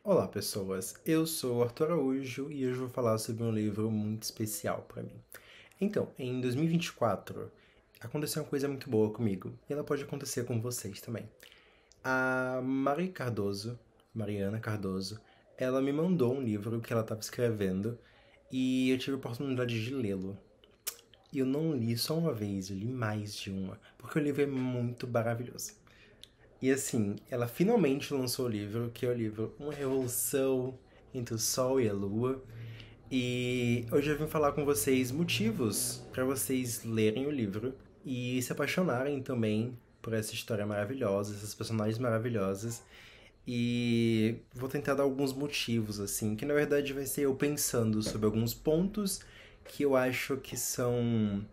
Olá, pessoas. Eu sou o Arthur Araújo e hoje vou falar sobre um livro muito especial para mim. Então, em 2024, aconteceu uma coisa muito boa comigo e ela pode acontecer com vocês também. A Mariana Cardoso, ela me mandou um livro que ela estava escrevendo e eu tive a oportunidade de lê-lo. E eu não li só uma vez, eu li mais de uma, porque o livro é muito maravilhoso. E assim, ela finalmente lançou o livro, que é o livro Uma Revolução entre o Sol e a Lua. E hoje eu vim falar com vocês motivos para vocês lerem o livro e se apaixonarem também por essa história maravilhosa, essas personagens maravilhosas. E vou tentar dar alguns motivos, assim, que na verdade vai ser eu pensando sobre alguns pontos que eu acho que são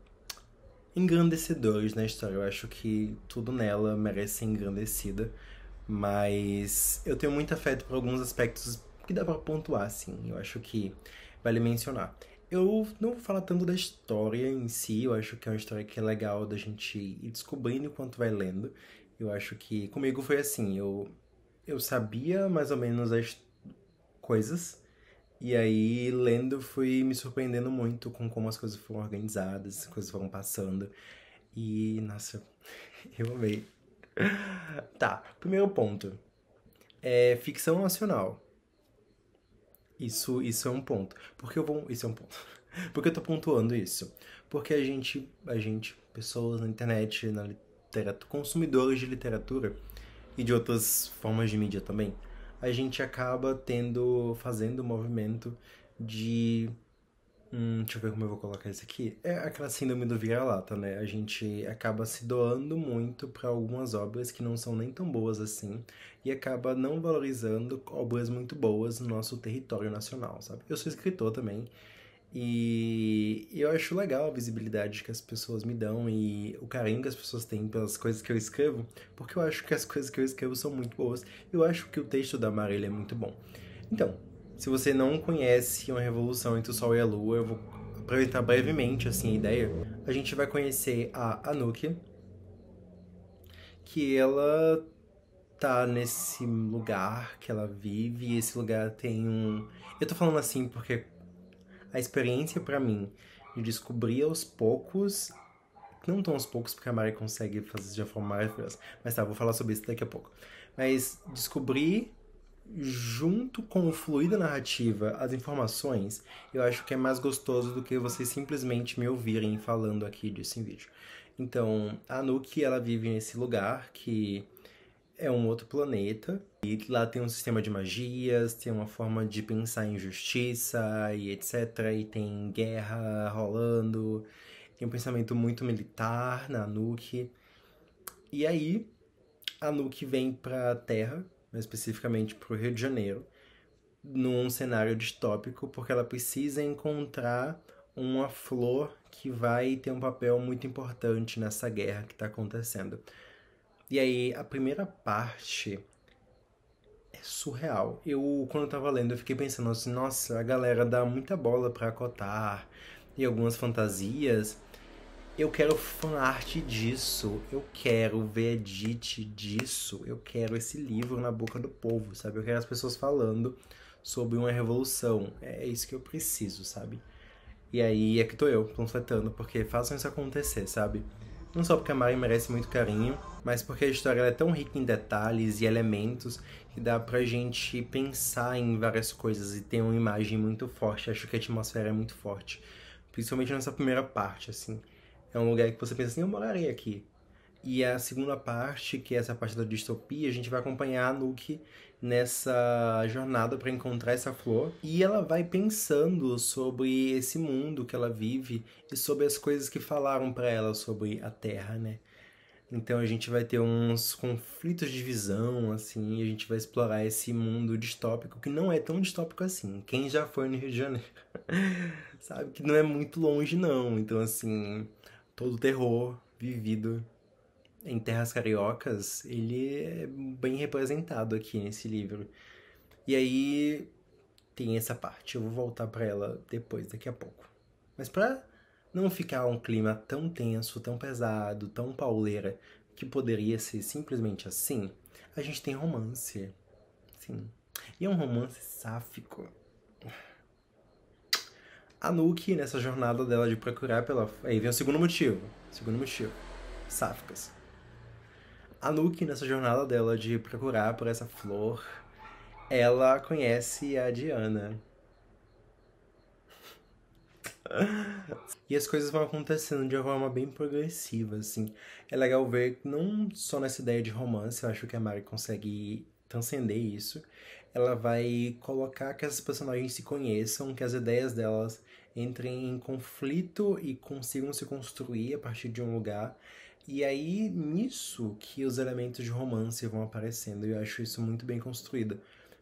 engrandecedores na história. Eu acho que tudo nela merece ser engrandecida, mas eu tenho muito afeto por alguns aspectos que dá pra pontuar, assim. Eu acho que vale mencionar. Eu não vou falar tanto da história em si, eu acho que é uma história que é legal da gente ir descobrindo enquanto vai lendo. Eu acho que comigo foi assim, eu sabia mais ou menos as coisas, e aí lendo fui me surpreendendo muito com como as coisas foram organizadas, as coisas foram passando. E, nossa, eu amei. Tá, primeiro ponto. É ficção nacional. Isso é um ponto. Porque eu vou. Isso é um ponto. Porque eu tô pontuando isso? Porque pessoas na internet, na literatura, consumidores de literatura e de outras formas de mídia também, a gente acaba fazendo o movimento de deixa eu ver como eu vou colocar isso aqui. É aquela síndrome do vira-lata, né? A gente acaba se doando muito para algumas obras que não são nem tão boas assim e acaba não valorizando obras muito boas no nosso território nacional, sabe? Eu sou escritor também e eu acho legal a visibilidade que as pessoas me dão e o carinho que as pessoas têm pelas coisas que eu escrevo, porque eu acho que as coisas que eu escrevo são muito boas. Eu acho que o texto da Marília é muito bom. Então, se você não conhece Uma Revolução entre o Sol e a Lua, eu vou apresentar brevemente assim a ideia. A gente vai conhecer a Anuki, que ela tá nesse lugar que ela vive, e esse lugar tem um. Eu tô falando assim porque a experiência pra mim de descobrir aos poucos, não tão aos poucos porque a Mari consegue fazer de uma forma maravilhosa, mas tá, vou falar sobre isso daqui a pouco. Mas descobrir junto com o fluir da narrativa, as informações, eu acho que é mais gostoso do que vocês simplesmente me ouvirem falando aqui disso em vídeo. Então, a Anuki, ela vive nesse lugar que é um outro planeta, e lá tem um sistema de magias, tem uma forma de pensar em justiça e etc. E tem guerra rolando, tem um pensamento muito militar na Anuki. E aí, a Anuki vem pra Terra, mais especificamente pro Rio de Janeiro, num cenário distópico, porque ela precisa encontrar uma flor que vai ter um papel muito importante nessa guerra que está acontecendo. E aí, a primeira parte é surreal. Quando eu tava lendo, eu fiquei pensando assim, nossa, a galera dá muita bola pra Cotar e algumas fantasias. Eu quero fanart disso, eu quero ver edit disso, eu quero esse livro na boca do povo, sabe? Eu quero as pessoas falando sobre uma revolução. É isso que eu preciso, sabe? E aí é que tô eu panfletando, porque façam isso acontecer, sabe? Não só porque a Mari merece muito carinho, mas porque a história ela é tão rica em detalhes e elementos que dá pra gente pensar em várias coisas e ter uma imagem muito forte. Acho que a atmosfera é muito forte. Principalmente nessa primeira parte, assim. É um lugar que você pensa assim, eu morarei aqui. E a segunda parte, que é essa parte da distopia, a gente vai acompanhar a Nuke nessa jornada para encontrar essa flor. E ela vai pensando sobre esse mundo que ela vive e sobre as coisas que falaram para ela sobre a Terra, né? Então a gente vai ter uns conflitos de visão, assim, e a gente vai explorar esse mundo distópico que não é tão distópico assim. Quem já foi no Rio de Janeiro sabe que não é muito longe, não. Então, assim, todo o terror vivido em terras cariocas, ele é bem representado aqui nesse livro. E aí tem essa parte, eu vou voltar pra ela depois, daqui a pouco. Mas pra não ficar um clima tão tenso, tão pesado, tão pauleira, que poderia ser simplesmente assim, a gente tem romance. Sim. E é um romance sáfico. A Nuki, nessa jornada dela de procurar pela... Aí vem o segundo motivo. Segundo motivo. Sáficas. A Nuki, nessa jornada dela de procurar por essa flor, ela conhece a Diana. E as coisas vão acontecendo de uma forma bem progressiva, assim. É legal ver, não só nessa ideia de romance, eu acho que a Mari consegue transcender isso. Ela vai colocar que essas personagens se conheçam, que as ideias delas entrem em conflito e consigam se construir a partir de um lugar. E aí, nisso que os elementos de romance vão aparecendo. E eu acho isso muito bem construído.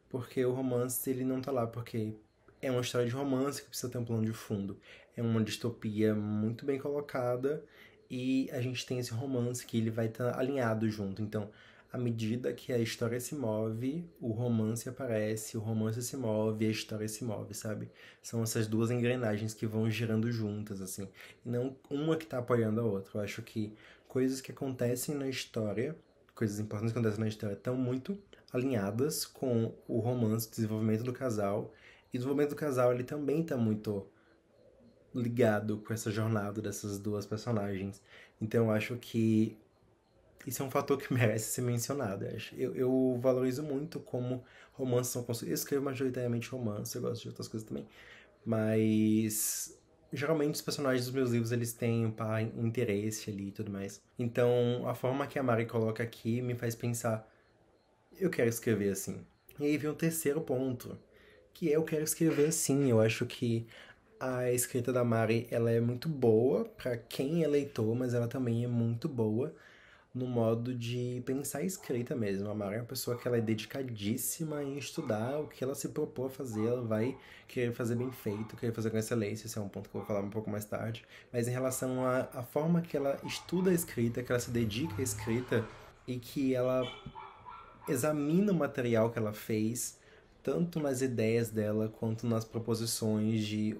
Porque o romance, ele não tá lá porque é uma história de romance que precisa ter um plano de fundo. É uma distopia muito bem colocada e a gente tem esse romance que ele vai estar alinhado junto. Então, à medida que a história se move, o romance aparece, o romance se move e a história se move, sabe? São essas duas engrenagens que vão girando juntas, assim. E não uma que tá apoiando a outra. Eu acho que coisas que acontecem na história, coisas importantes que acontecem na história, estão muito alinhadas com o romance, o desenvolvimento do casal. E o desenvolvimento do casal, ele também tá muito ligado com essa jornada dessas duas personagens. Então eu acho que isso é um fator que merece ser mencionado. Eu valorizo muito como romances são construídos. Eu escrevo majoritariamente romance, eu gosto de outras coisas também. Mas geralmente os personagens dos meus livros eles têm um interesse ali e tudo mais. Então a forma que a Mari coloca aqui me faz pensar, eu quero escrever assim. E aí vem o terceiro ponto, que é eu quero escrever assim. Eu acho que a escrita da Mari, ela é muito boa para quem é leitor, mas ela também é muito boa no modo de pensar a escrita mesmo. A Mari é uma pessoa que ela é dedicadíssima em estudar o que ela se propôs a fazer, ela vai querer fazer bem feito, querer fazer com excelência, esse é um ponto que eu vou falar um pouco mais tarde. Mas em relação à forma que ela estuda a escrita, que ela se dedica à escrita e que ela examina o material que ela fez, tanto nas ideias dela quanto nas proposições de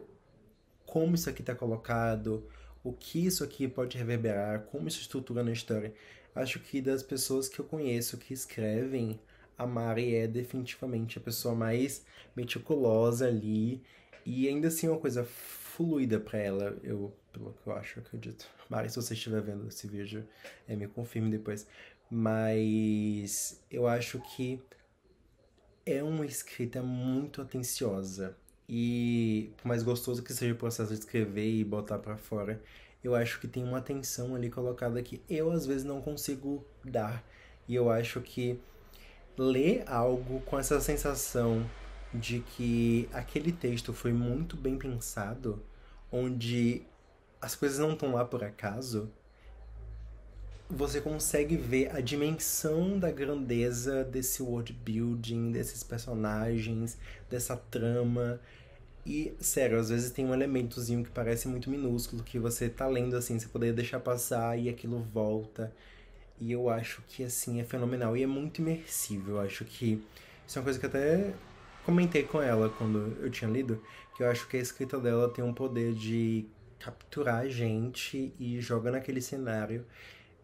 como isso aqui está colocado, o que isso aqui pode reverberar, como isso estrutura na história. Acho que das pessoas que eu conheço que escrevem, a Mari é definitivamente a pessoa mais meticulosa ali e ainda assim é uma coisa fluida para ela, pelo que eu acho, eu acredito. Mari, se você estiver vendo esse vídeo, me confirme depois. Mas eu acho que é uma escrita muito atenciosa. E por mais gostoso que seja o processo de escrever e botar pra fora, eu acho que tem uma atenção ali colocada que eu às vezes não consigo dar. E eu acho que ler algo com essa sensação de que aquele texto foi muito bem pensado, onde as coisas não estão lá por acaso, você consegue ver a dimensão da grandeza desse world building, desses personagens, dessa trama. E, sério, às vezes tem um elementozinho que parece muito minúsculo, que você tá lendo assim, você poderia deixar passar e aquilo volta. E eu acho que, assim, é fenomenal. E é muito imersivo. Eu acho que isso é uma coisa que eu até comentei com ela quando eu tinha lido, que eu acho que a escrita dela tem um poder de capturar a gente e joga naquele cenário.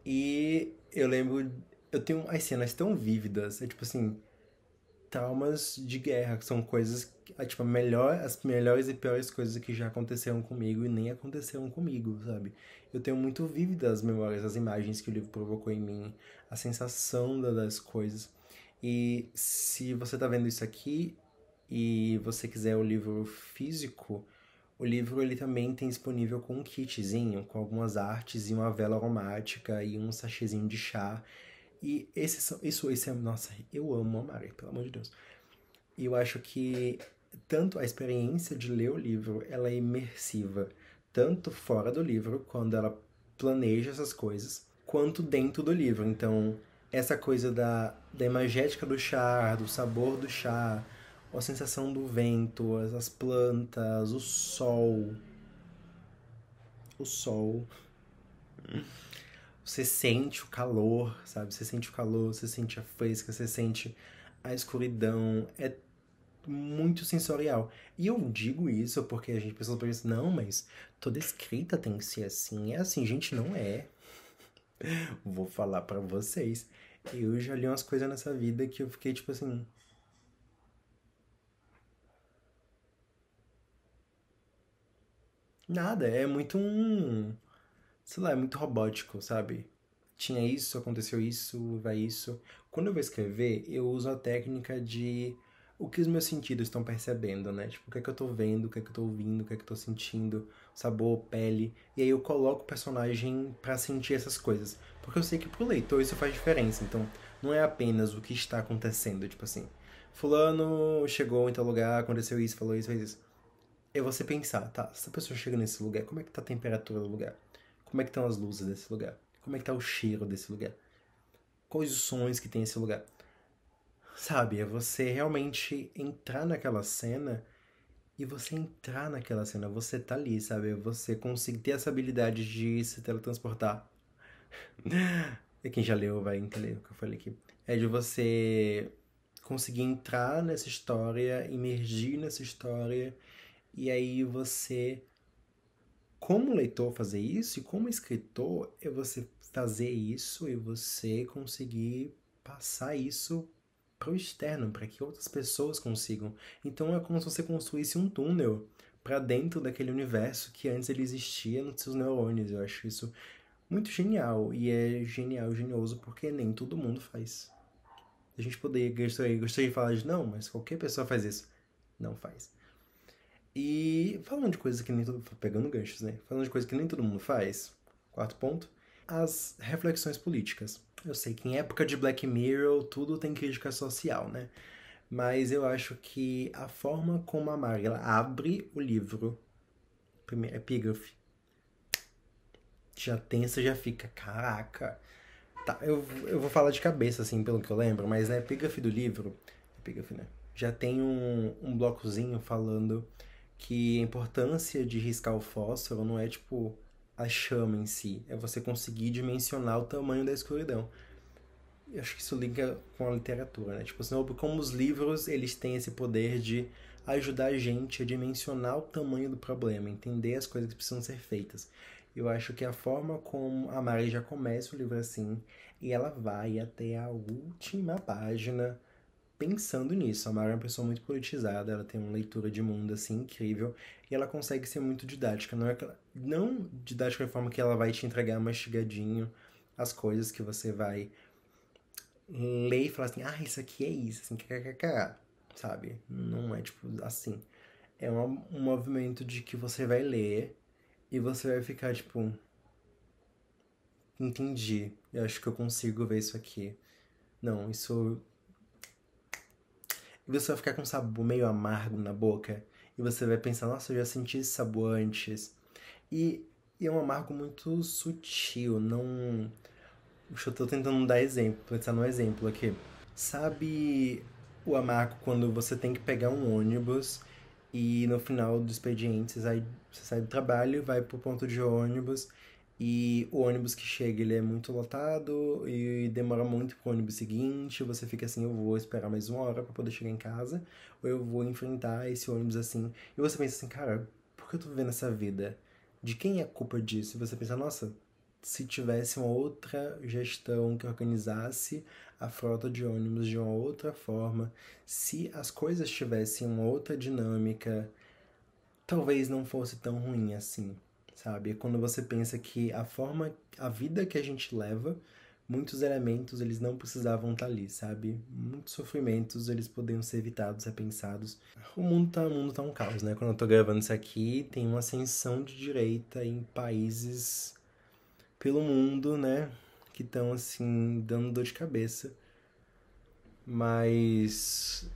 E eu lembro, eu tenho as cenas tão vívidas, é tipo assim, traumas de guerra, que são coisas, tipo, as melhores e piores coisas que já aconteceram comigo e nem aconteceram comigo, sabe? Eu tenho muito vívidas as memórias, as imagens que o livro provocou em mim, a sensação das coisas. E se você tá vendo isso aqui e você quiser o livro físico, o livro ele também tem disponível com um kitzinho, com algumas artes e uma vela aromática e um sachêzinho de chá. E esse é, nossa, eu amo a Mari, pelo amor de Deus. E eu acho que tanto a experiência de ler o livro, ela é imersiva, tanto fora do livro, quando ela planeja essas coisas, quanto dentro do livro. Então, essa coisa da imagética do chá, do sabor do chá, a sensação do vento, as plantas, o sol, você sente o calor, sabe? Você sente o calor, você sente a fresca, você sente a escuridão. É muito sensorial. E eu digo isso porque a gente pensa por isso, não, mas toda escrita tem que ser assim. É assim, gente, não é. Vou falar pra vocês. Eu já li umas coisas nessa vida que eu fiquei tipo assim. Nada, é muito um, sei lá, é muito robótico, sabe? Tinha isso, aconteceu isso, vai isso. Quando eu vou escrever, eu uso a técnica de o que os meus sentidos estão percebendo, né? Tipo, o que é que eu tô vendo, o que é que eu tô ouvindo, o que é que eu tô sentindo, sabor, pele. E aí eu coloco o personagem pra sentir essas coisas. Porque eu sei que pro leitor isso faz diferença. Então, não é apenas o que está acontecendo. Tipo assim, fulano chegou em tal lugar, aconteceu isso, falou isso, fez isso. É você pensar, tá, se a pessoa chega nesse lugar, como é que tá a temperatura do lugar? Como é que estão as luzes desse lugar? Como é que tá o cheiro desse lugar? Quais os sons que tem esse lugar? Sabe, é você realmente entrar naquela cena e você entrar naquela cena, você tá ali, sabe? É você conseguir ter essa habilidade de se teletransportar. E quem já leu vai entender o que eu falei aqui. É de você conseguir entrar nessa história, imergir nessa história, e aí você, como leitor, fazer isso, e como escritor, é você fazer isso e você conseguir passar isso para o externo, para que outras pessoas consigam. Então é como se você construísse um túnel para dentro daquele universo que antes ele existia nos seus neurônios. Eu acho isso muito genial, e é genial, genioso, porque nem todo mundo faz. A gente gostaria de falar de não, mas qualquer pessoa faz isso. Não faz. E falando de coisas que nem todo pegando ganchos, né? Falando de coisas que nem todo mundo faz. Quarto ponto, as reflexões políticas. Eu sei que em época de Black Mirror tudo tem crítica social, né? Mas eu acho que a forma como a Mari ela abre o livro, primeiro epígrafe, já tensa, já fica, caraca. Tá, eu vou falar de cabeça, assim, pelo que eu lembro, mas na epígrafe do livro, epígrafe, né? Já tem um blocozinho falando que a importância de riscar o fósforo não é, tipo, a chama em si, é você conseguir dimensionar o tamanho da escuridão. Eu acho que isso liga com a literatura, né? Tipo, assim, como os livros, eles têm esse poder de ajudar a gente a dimensionar o tamanho do problema, entender as coisas que precisam ser feitas. Eu acho que a forma como a Mari já começa o livro assim, e ela vai até a última página pensando nisso. A Mari é uma pessoa muito politizada, ela tem uma leitura de mundo assim incrível, e ela consegue ser muito didática. Não didática de forma que ela vai te entregar mastigadinho as coisas que você vai ler e falar assim, ah, isso aqui é isso, assim, kkkk, sabe? Não é tipo assim. É um movimento de que você vai ler e você vai ficar tipo, entendi, eu acho que eu consigo ver isso aqui. Não, isso. E você vai ficar com um sabor meio amargo na boca e você vai pensar, nossa, eu já senti esse sabor antes. E, e é um amargo muito sutil, não. Eu tô tentando dar exemplo, pensar num exemplo aqui. Sabe o amargo quando você tem que pegar um ônibus e no final do expediente você sai do trabalho, vai pro ponto de ônibus e o ônibus que chega ele é muito lotado e demora muito pro ônibus seguinte, você fica assim, eu vou esperar mais 1 hora pra poder chegar em casa, ou eu vou enfrentar esse ônibus assim. E você pensa assim, cara, por que eu tô vivendo essa vida? De quem é a culpa disso? E você pensa, nossa, se tivesse uma outra gestão que organizasse a frota de ônibus de uma outra forma, se as coisas tivessem uma outra dinâmica, talvez não fosse tão ruim assim, sabe? É quando você pensa que a vida que a gente leva, muitos elementos eles não precisavam estar ali, sabe? Muitos sofrimentos eles poderiam ser evitados, repensados. O mundo tá um caos, né? Quando eu tô gravando isso aqui, tem uma ascensão de direita em países pelo mundo, né? Que estão assim dando dor de cabeça. Mas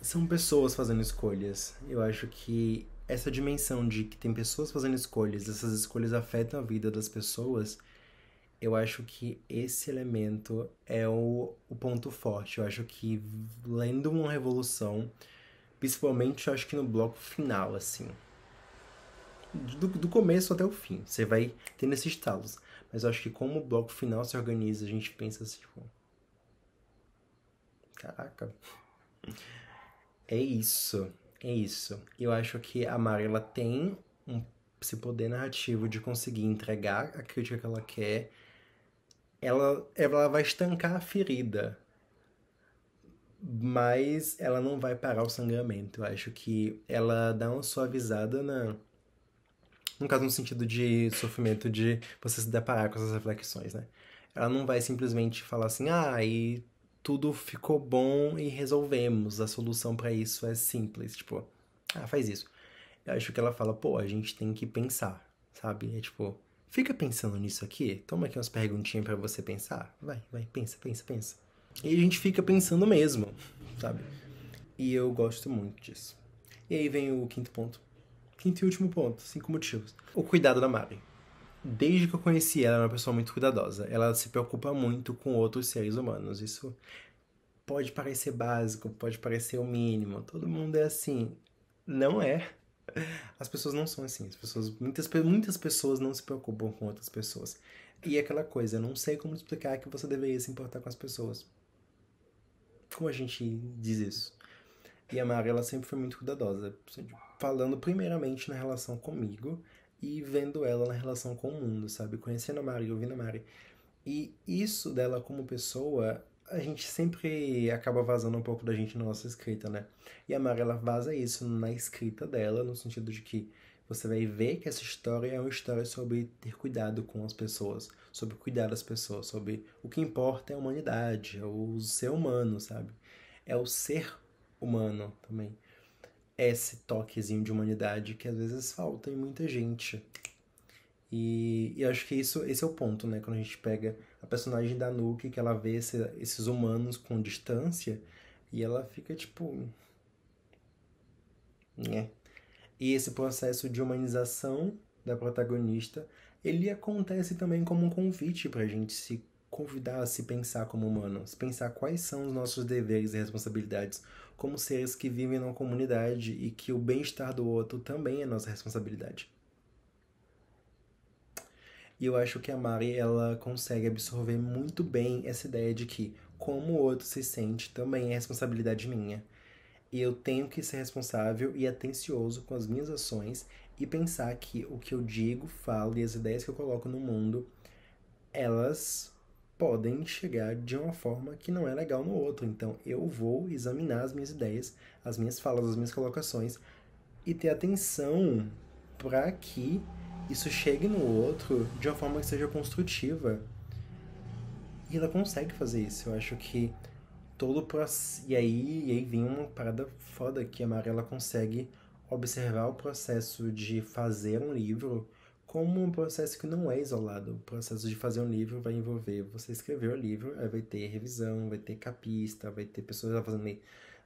são pessoas fazendo escolhas. Eu acho que essa dimensão de que tem pessoas fazendo escolhas, essas escolhas afetam a vida das pessoas, eu acho que esse elemento é o ponto forte. Eu acho que lendo uma revolução, principalmente eu acho que no bloco final, assim, do começo até o fim, você vai tendo esses estalos. Mas eu acho que como o bloco final se organiza, a gente pensa assim, tipo, caraca, é isso, é isso. Eu acho que a Mari, ela tem esse poder narrativo de conseguir entregar a crítica que ela quer. Ela vai estancar a ferida, mas ela não vai parar o sangramento. Eu acho que ela dá uma suavizada No caso, no sentido de sofrimento, de você se deparar com essas reflexões, né? Ela não vai simplesmente falar assim, e tudo ficou bom e resolvemos. A solução pra isso é simples, tipo, faz isso. Eu acho que ela fala, pô, a gente tem que pensar, sabe? É tipo, fica pensando nisso aqui, toma aqui umas perguntinhas pra você pensar. Vai, pensa, pensa, pensa. E a gente fica pensando mesmo, sabe? E eu gosto muito disso. E aí vem o quinto ponto. Quinto e último ponto, 5 motivos. O cuidado da Mari. Desde que eu conheci ela, ela é uma pessoa muito cuidadosa. Ela se preocupa muito com outros seres humanos. Isso pode parecer básico, pode parecer o mínimo. Todo mundo é assim. Não é. As pessoas não são assim. Muitas pessoas não se preocupam com outras pessoas. E é aquela coisa, eu não sei como explicar que você deveria se importar com as pessoas. Como a gente diz isso? E a Mari, ela sempre foi muito cuidadosa. Falando primeiramente na relação comigo e vendo ela na relação com o mundo, sabe? Conhecendo a Mari, ouvindo a Mari. E isso dela como pessoa, a gente sempre acaba vazando um pouco da gente na nossa escrita, né? E a Mari, ela vaza isso na escrita dela, no sentido de que você vai ver que essa história é uma história sobre ter cuidado com as pessoas, sobre cuidar das pessoas, sobre o que importa é a humanidade, é o ser humano, sabe? É o ser humano também. Esse toquezinho de humanidade que às vezes falta em muita gente. E eu acho que esse é o ponto, né? Quando a gente pega a personagem da Nuke, que ela vê esses humanos com distância, e ela fica tipo. Né? E esse processo de humanização da protagonista, ele acontece também como um convite pra gente se convidar a se pensar como humanos, pensar quais são os nossos deveres e responsabilidades como seres que vivem numa comunidade e que o bem-estar do outro também é nossa responsabilidade. E eu acho que a Mari, ela consegue absorver muito bem essa ideia de que como o outro se sente também é responsabilidade minha. E eu tenho que ser responsável e atencioso com as minhas ações e pensar que o que eu digo, falo e as ideias que eu coloco no mundo, elas podem chegar de uma forma que não é legal no outro. Então eu vou examinar as minhas ideias, as minhas falas, as minhas colocações e ter atenção para que isso chegue no outro de uma forma que seja construtiva. E ela consegue fazer isso. Eu acho que todo o processo. E aí vem uma parada foda que a Mari, ela consegue observar o processo de fazer um livro como um processo que não é isolado. O processo de fazer um livro vai envolver você escrever o livro, aí vai ter revisão, vai ter capista, vai ter pessoas fazendo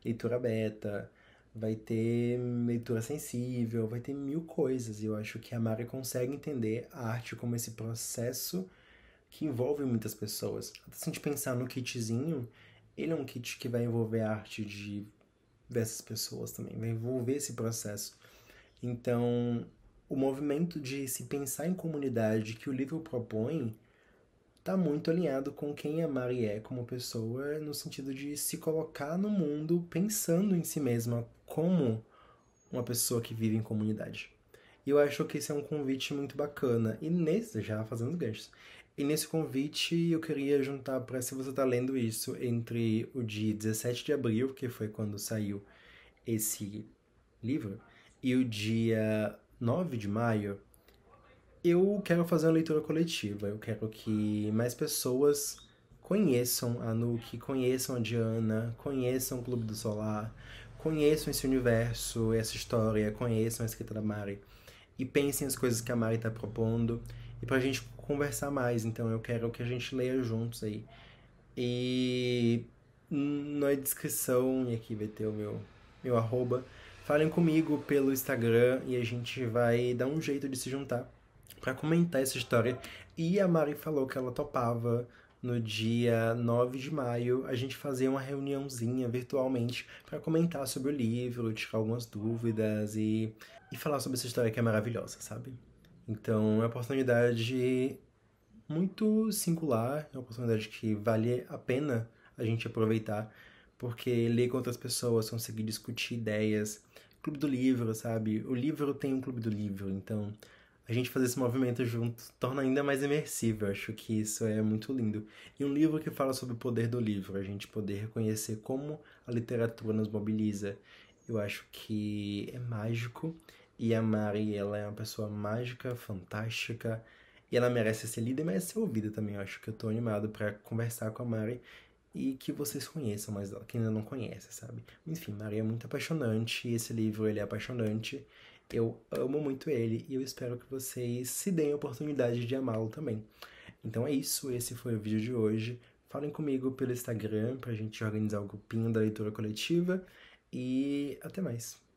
leitura beta, vai ter leitura sensível, vai ter mil coisas. E eu acho que a Mari consegue entender a arte como esse processo que envolve muitas pessoas. Até se a gente pensar no kitzinho, ele é um kit que vai envolver a arte de diversas pessoas também, vai envolver esse processo. Então, o movimento de se pensar em comunidade que o livro propõe está muito alinhado com quem a Mari é como pessoa, no sentido de se colocar no mundo pensando em si mesma como uma pessoa que vive em comunidade. E eu acho que esse é um convite muito bacana. E nesse, já fazendo os ganchos, e nesse convite eu queria juntar para, se você está lendo isso, entre o dia 17 de abril, que foi quando saiu esse livro, e o dia 9 de maio, eu quero fazer uma leitura coletiva. Eu quero que mais pessoas conheçam a Nuke, conheçam a Diana, conheçam o Clube do Solar, conheçam esse universo, essa história, conheçam a escrita da Mari e pensem as coisas que a Mari tá propondo e pra gente conversar mais. Então eu quero que a gente leia juntos aí. E na descrição, e aqui vai ter o meu arroba, falem comigo pelo Instagram e a gente vai dar um jeito de se juntar pra comentar essa história. E a Mari falou que ela topava no dia 9 de maio a gente fazer uma reuniãozinha virtualmente pra comentar sobre o livro, tirar algumas dúvidas e falar sobre essa história que é maravilhosa, sabe? Então é uma oportunidade muito singular, é uma oportunidade que vale a pena a gente aproveitar, porque ler com outras pessoas, conseguir discutir ideias, clube do livro, sabe? O livro tem um clube do livro, então a gente fazer esse movimento junto torna ainda mais imersivo. Eu acho que isso é muito lindo. E um livro que fala sobre o poder do livro, a gente poder reconhecer como a literatura nos mobiliza, eu acho que é mágico E a Mari, ela é uma pessoa mágica, fantástica, e ela merece ser lida e merece ser ouvida também. Eu acho que eu tô animado pra conversar com a Mari e que vocês conheçam mais dela, que ainda não conhece, sabe? Enfim, Mari é muito apaixonante, e esse livro, ele é apaixonante. Eu amo muito ele e eu espero que vocês se deem a oportunidade de amá-lo também. Então é isso, esse foi o vídeo de hoje. Falem comigo pelo Instagram pra gente organizar o grupinho da leitura coletiva e até mais.